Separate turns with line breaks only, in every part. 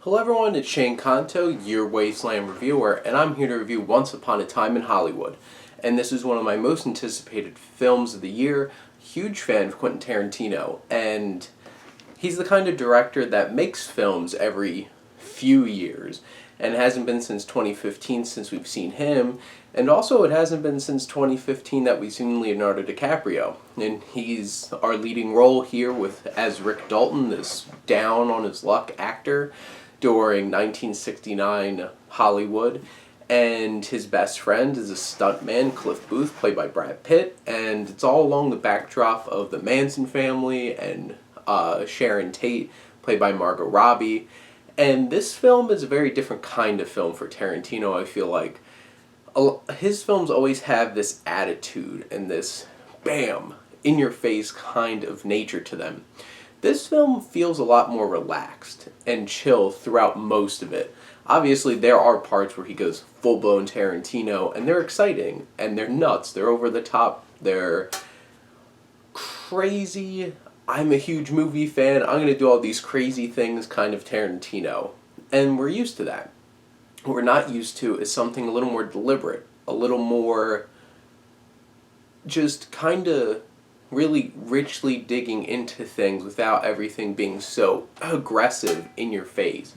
Hello everyone, it's Shane Kanto, your Wasteland reviewer, and I'm here to review Once Upon a Time in Hollywood. And this is one of my most anticipated films of the year. Huge fan of Quentin Tarantino, and he's the kind of director that makes films every few years. And it hasn't been since 2015 since we've seen him, and also it hasn't been since 2015 that we've seen Leonardo DiCaprio. And he's our leading role here as Rick Dalton, this down on his luck actor during 1969 Hollywood, and his best friend is a stuntman, Cliff Booth, played by Brad Pitt, and it's all along the backdrop of the Manson family and Sharon Tate, played by Margot Robbie. And this film is a very different kind of film for Tarantino, I feel like. His films always have this attitude and this, bam, in-your-face kind of nature to them. This film feels a lot more relaxed and chill throughout most of it. Obviously, there are parts where he goes full-blown Tarantino, and they're exciting, and they're nuts, they're over the top, they're crazy. I'm a huge movie fan, I'm going to do all these crazy things kind of Tarantino. And we're used to that. What we're not used to is something a little more deliberate, a little more just kind of really richly digging into things without everything being so aggressive in your face.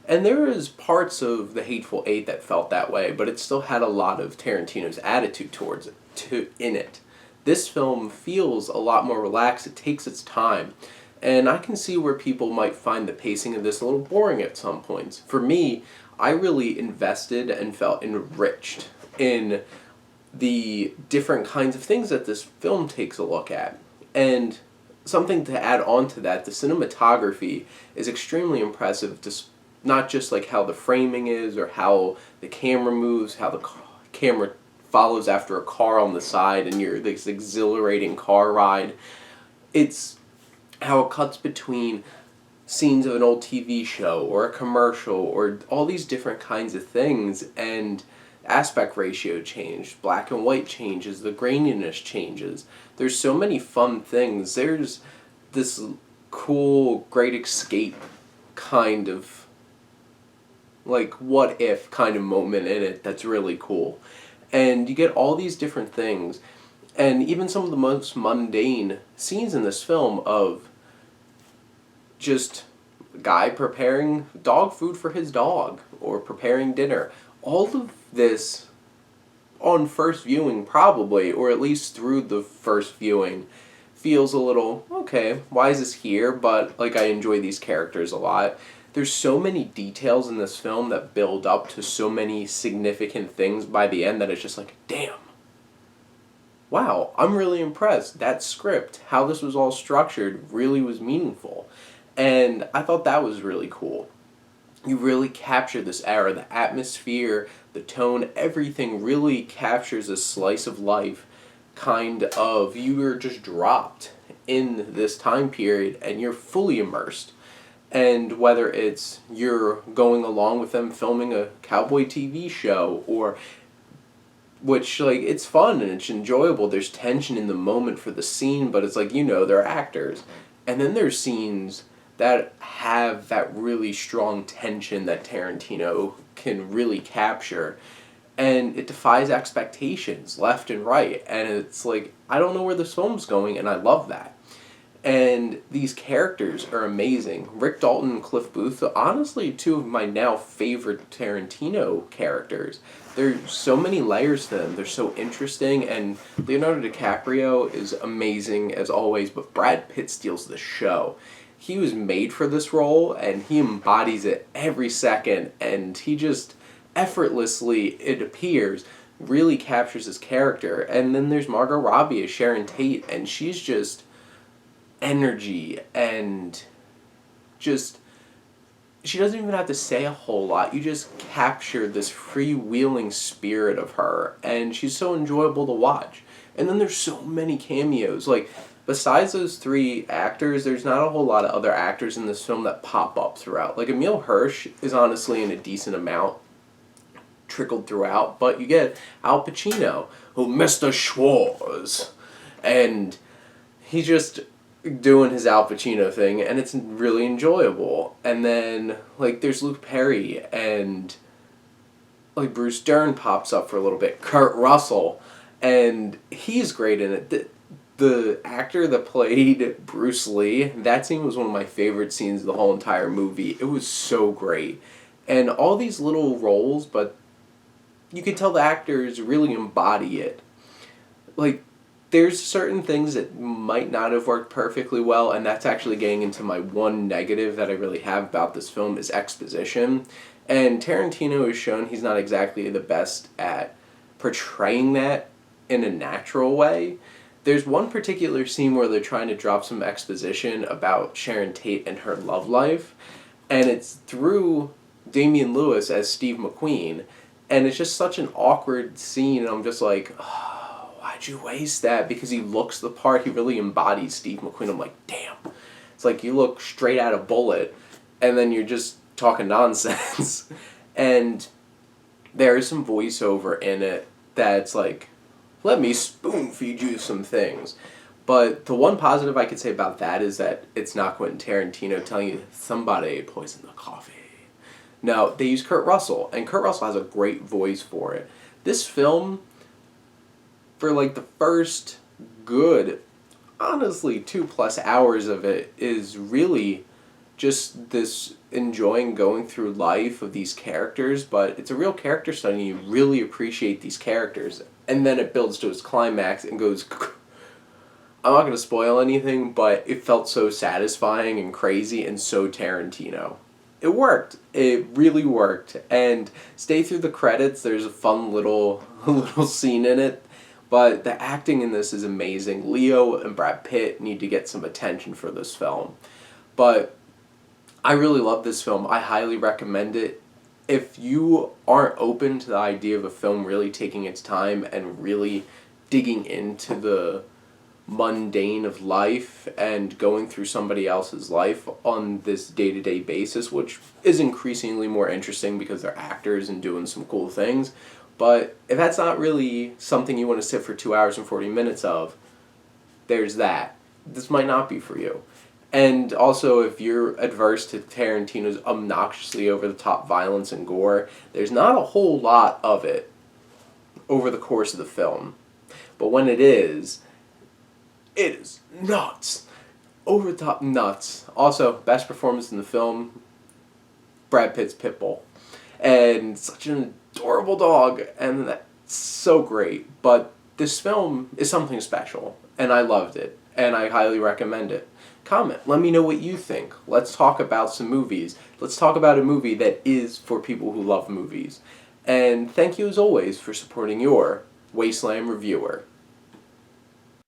And there is parts of The Hateful Eight that felt that way, but it still had a lot of Tarantino's attitude towards it, in it. This film feels a lot more relaxed, it takes its time, and I can see where people might find the pacing of this a little boring at some points. For me, I really invested and felt enriched in the different kinds of things that this film takes a look at. And something to add on to that, the cinematography is extremely impressive, not just like how the framing is or how the camera moves, how the camera follows after a car on the side and you're this exhilarating car ride. It's how it cuts between scenes of an old TV show or a commercial or all these different kinds of things, and aspect ratio changed, black and white changes, the graininess changes. There's so many fun things. There's this cool Great Escape kind of like what if kind of moment in it that's really cool. And you get all these different things, and even some of the most mundane scenes in this film of just a guy preparing dog food for his dog or preparing dinner. All of this, on first viewing probably, or at least through the first viewing, feels a little, okay, why is this here? But like, I enjoy these characters a lot. There's so many details in this film that build up to so many significant things by the end that it's just like, damn. Wow, I'm really impressed. That script, how this was all structured, really was meaningful. And I thought that was really cool. You really capture this era, the atmosphere, the tone, everything really captures a slice of life, kind of, you were just dropped in this time period and you're fully immersed. And whether it's you're going along with them filming a cowboy TV show, or which, like, it's fun and it's enjoyable, there's tension in the moment for the scene, but it's like, they're actors. And then there's scenes that have that really strong tension that Tarantino can really capture, and it defies expectations left and right, and it's like, I don't know where this film's going, and I love that. And these characters are amazing. Rick Dalton and Cliff Booth are honestly two of my now favorite Tarantino characters. There's so many layers to them, they're so interesting, and Leonardo DiCaprio is amazing as always, but Brad Pitt steals the show. He was made for this role, and he embodies it every second, and he just effortlessly, it appears, really captures his character. And then there's Margot Robbie as Sharon Tate, and she's just energy, and just, she doesn't even have to say a whole lot. You just capture this freewheeling spirit of her, and she's so enjoyable to watch. And then there's so many cameos, like, besides those three actors, there's not a whole lot of other actors in this film that pop up throughout. Like, Emile Hirsch is honestly in a decent amount trickled throughout, but you get Al Pacino, who Mr. Schwartz, and he just doing his Al Pacino thing, and it's really enjoyable. And then, like, there's Luke Perry, and, like, Bruce Dern pops up for a little bit. Kurt Russell, and he's great in it. The actor that played Bruce Lee, that scene was one of my favorite scenes of the whole entire movie. It was so great. And all these little roles, but you could tell the actors really embody it. Like, there's certain things that might not have worked perfectly well, and that's actually getting into my one negative that I really have about this film is exposition. And Tarantino has shown he's not exactly the best at portraying that in a natural way. There's one particular scene where they're trying to drop some exposition about Sharon Tate and her love life, and it's through Damian Lewis as Steve McQueen, and it's just such an awkward scene, and I'm just like, oh, why'd you waste that? Because he looks the part, he really embodies Steve McQueen. I'm like, damn. It's like you look straight out of Bullet, and then you're just talking nonsense. And there is some voiceover in it that's like, let me spoon feed you some things. But the one positive I could say about that is that it's not Quentin Tarantino telling you somebody poisoned the coffee. No, they use Kurt Russell, and Kurt Russell has a great voice for it. This film, for like the first good, honestly, 2+ hours of it, is really just this enjoying going through life of these characters, but it's a real character study, and you really appreciate these characters. And then it builds to its climax and goes, I'm not going to spoil anything, but it felt so satisfying and crazy and so Tarantino. It worked. It really worked. And stay through the credits. There's a fun little scene in it. But the acting in this is amazing. Leo and Brad Pitt need to get some attention for this film. But I really love this film. I highly recommend it. If you aren't open to the idea of a film really taking its time and really digging into the mundane of life and going through somebody else's life on this day-to-day basis, which is increasingly more interesting because they're actors and doing some cool things, but if that's not really something you want to sit for 2 hours and 40 minutes of, there's that. This might not be for you. And also, if you're adverse to Tarantino's obnoxiously over-the-top violence and gore, there's not a whole lot of it over the course of the film. But when it is nuts. Over-the-top nuts. Also, best performance in the film, Brad Pitt's Pitbull. And such an adorable dog, and that's so great. But this film is something special, and I loved it, and I highly recommend it. Comment. Let me know what you think. Let's talk about some movies. Let's talk about a movie that is for people who love movies. And thank you as always for supporting your Wasteland reviewer.